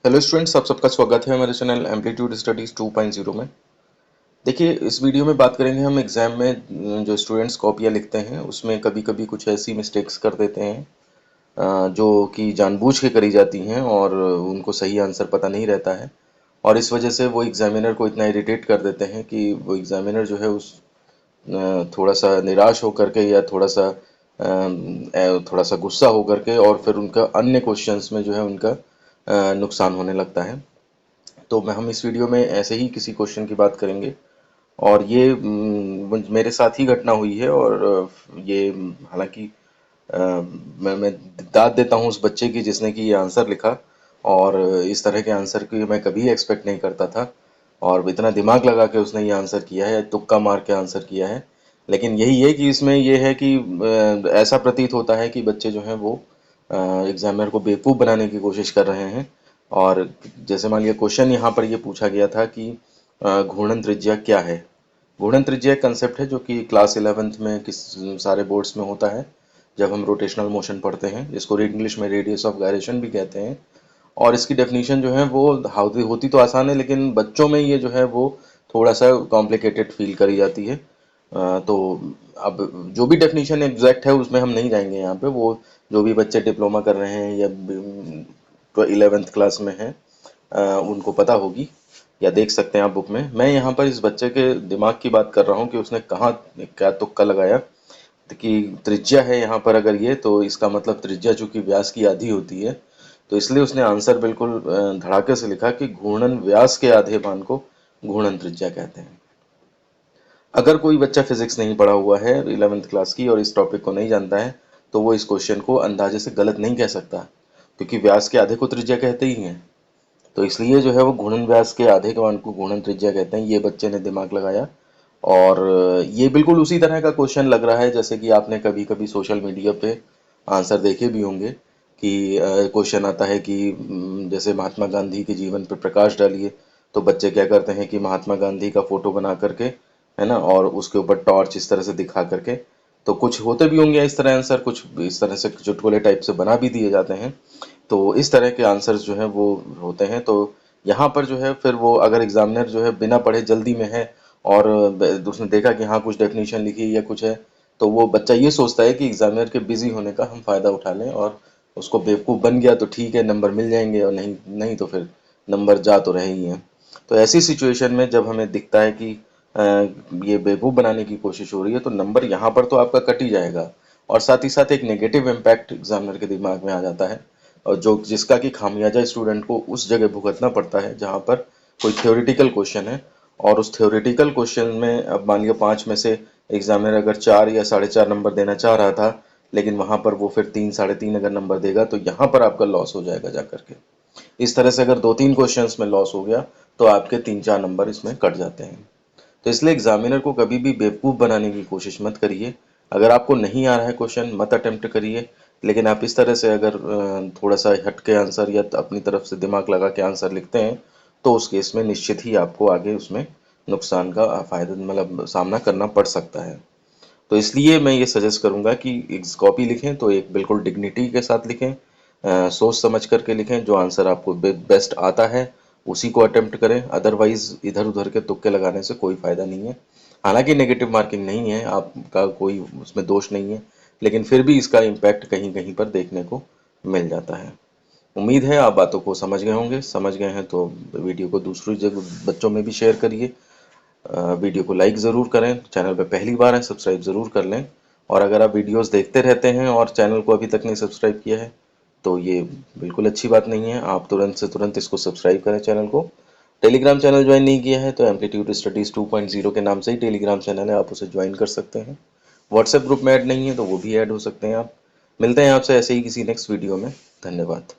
Hello students, आप सबका स्वागत है हमारे चैनल एम्पलीट्यूड स्टडीज़ 2.0 में। देखिए, इस वीडियो में बात करेंगे हम एग्ज़ाम में जो स्टूडेंट्स कॉपियाँ लिखते हैं उसमें कभी कभी कुछ ऐसी मिस्टेक्स कर देते हैं जो कि जानबूझ के करी जाती हैं और उनको सही आंसर पता नहीं रहता है। और इस वजह से वो एग्ज़ामिनर को इतना इरिटेट कर देते हैं कि वो एग्ज़ामिनर जो है थोड़ा सा निराश होकर के या थोड़ा सा गुस्सा होकर के और फिर उनका अन्य क्वेश्चंस में जो है उनका नुकसान होने लगता है। तो मैं हम इस वीडियो में ऐसे ही किसी क्वेश्चन की बात करेंगे और ये मेरे साथ ही घटना हुई है और ये हालांकि मैं दाद देता हूँ उस बच्चे की जिसने कि ये आंसर लिखा। और इस तरह के आंसर की मैं कभी एक्सपेक्ट नहीं करता था और इतना दिमाग लगा के उसने ये आंसर किया है, तुक्का मार के आंसर किया है। लेकिन यही है कि इसमें ये है कि ऐसा प्रतीत होता है कि बच्चे जो हैं वो एग्जामिनर को बेवकूफ़ बनाने की कोशिश कर रहे हैं। और जैसे मान लिया क्वेश्चन यहाँ पर ये पूछा गया था कि घूर्णन त्रिज्या क्या है। घूर्णन त्रिज्या एक कंसेप्ट है जो कि क्लास 11th में किस सारे बोर्ड्स में होता है जब हम रोटेशनल मोशन पढ़ते हैं, जिसको इंग्लिश में रेडियस ऑफ गायरेशन भी कहते हैं। और इसकी डेफिनेशन जो है वो होती तो आसान है, लेकिन बच्चों में ये जो है वो थोड़ा सा कॉम्प्लिकेटेड फील करी जाती है। तो अब जो भी डेफिनेशन एग्जैक्ट है उसमें हम नहीं जाएंगे यहाँ पे। वो जो भी बच्चे डिप्लोमा कर रहे हैं या 11th क्लास में हैं उनको पता होगी या देख सकते हैं आप बुक में। मैं यहाँ पर इस बच्चे के दिमाग की बात कर रहा हूँ कि उसने कहाँ क्या तुक्का लगाया कि त्रिज्या है यहाँ पर, अगर ये तो इसका मतलब त्रिज्या चूंकि व्यास की आधी होती है, तो इसलिए उसने आंसर बिल्कुल धड़ाके से लिखा कि घूर्णन व्यास के आधे मान को घूर्णन त्रिज्या कहते हैं। अगर कोई बच्चा फिजिक्स नहीं पढ़ा हुआ है 11th क्लास की और इस टॉपिक को नहीं जानता है तो वो इस क्वेश्चन को अंदाजे से गलत नहीं कह सकता, क्योंकि व्यास के आधे को त्रिज्या कहते ही हैं। तो इसलिए जो है वो घूर्णन व्यास के आधे के मान को घूर्णन त्रिज्या कहते हैं। ये बच्चे ने दिमाग लगाया और ये बिल्कुल उसी तरह का क्वेश्चन लग रहा है जैसे कि आपने कभी कभी सोशल मीडिया पे आंसर देखे भी होंगे कि क्वेश्चन आता है कि जैसे महात्मा गांधी के जीवन पर प्रकाश डालिए। तो बच्चे क्या करते हैं कि महात्मा गांधी का फोटो बना करके, है ना, और उसके ऊपर टॉर्च इस तरह से दिखा करके, तो कुछ होते भी होंगे इस तरह आंसर, कुछ इस तरह से चुटकुले टाइप से बना भी दिए जाते हैं। तो इस तरह के आंसर्स जो हैं वो होते हैं। तो यहाँ पर जो है फिर वो अगर एग्जामिनर जो है बिना पढ़े जल्दी में है और उसने देखा कि हाँ कुछ डेफिनेशन लिखी या कुछ है, तो वो बच्चा ये सोचता है कि एग्जामिनर के बिजी होने का हम फायदा उठा लें और उसको बेवकूफ़ बन गया तो ठीक है, नंबर मिल जाएंगे, और नहीं नहीं तो फिर नंबर जा तो रहे ही हैं। तो ऐसी सिचुएशन में जब हमें दिखता है कि अ, ये बेवकूफ़ बनाने की कोशिश हो रही है तो नंबर यहाँ पर तो आपका कट ही जाएगा और साथ ही साथ एक नेगेटिव इम्पैक्ट एग्जामिनर के दिमाग में आ जाता है, और जो जिसका कि खामियाजा स्टूडेंट को उस जगह भुगतना पड़ता है जहाँ पर कोई थ्योरेटिकल क्वेश्चन है। और उस थ्योरेटिकल क्वेश्चन में अब मान लिया 5 में से एग्जामिनर अगर 4 या 4.5 नंबर देना चाह रहा था, लेकिन वहाँ पर वो फिर 3 3.5 अगर नंबर देगा तो यहाँ पर आपका लॉस हो जाएगा जा करके। इस तरह से अगर 2 3 क्वेश्चंस में लॉस हो गया तो आपके 3 4 नंबर इसमें कट जाते हैं। तो इसलिए एग्जामिनर को कभी भी बेवकूफ़ बनाने की कोशिश मत करिए। अगर आपको नहीं आ रहा है क्वेश्चन मत अटेम्प्ट करिए, लेकिन आप इस तरह से अगर थोड़ा सा हट के आंसर या अपनी तरफ से दिमाग लगा के आंसर लिखते हैं तो उस केस में निश्चित ही आपको आगे उसमें नुकसान का फायदा मतलब सामना करना पड़ सकता है। तो इसलिए मैं ये सजेस्ट करूंगा कि कॉपी लिखें तो एक बिल्कुल डिग्निटी के साथ लिखें, सोच समझ करके लिखें, जो आंसर आपको बेस्ट आता है उसी को अटेम्प्ट करें। अदरवाइज इधर उधर के तुक्के लगाने से कोई फायदा नहीं है। हालांकि नेगेटिव मार्किंग नहीं है, आपका कोई उसमें दोष नहीं है, लेकिन फिर भी इसका इम्पैक्ट कहीं कहीं पर देखने को मिल जाता है। उम्मीद है आप बातों को समझ गए होंगे। समझ गए हैं तो वीडियो को दूसरी जगह बच्चों में भी शेयर करिए। वीडियो को लाइक ज़रूर करें, चैनल पे पहली बार है सब्सक्राइब ज़रूर कर लें। और अगर आप वीडियोस देखते रहते हैं और चैनल को अभी तक नहीं सब्सक्राइब किया है तो ये बिल्कुल अच्छी बात नहीं है, आप तुरंत से तुरंत इसको सब्सक्राइब करें चैनल को। टेलीग्राम चैनल ज्वाइन नहीं किया है तो एम्पलीट्यूड स्टडीज़ 2.0 के नाम से ही टेलीग्राम चैनल है, आप उसे ज्वाइन कर सकते हैं। व्हाट्सएप ग्रुप में ऐड नहीं है तो वो भी ऐड हो सकते हैं आप। मिलते हैं आपसे ऐसे ही किसी नेक्स्ट वीडियो में। धन्यवाद।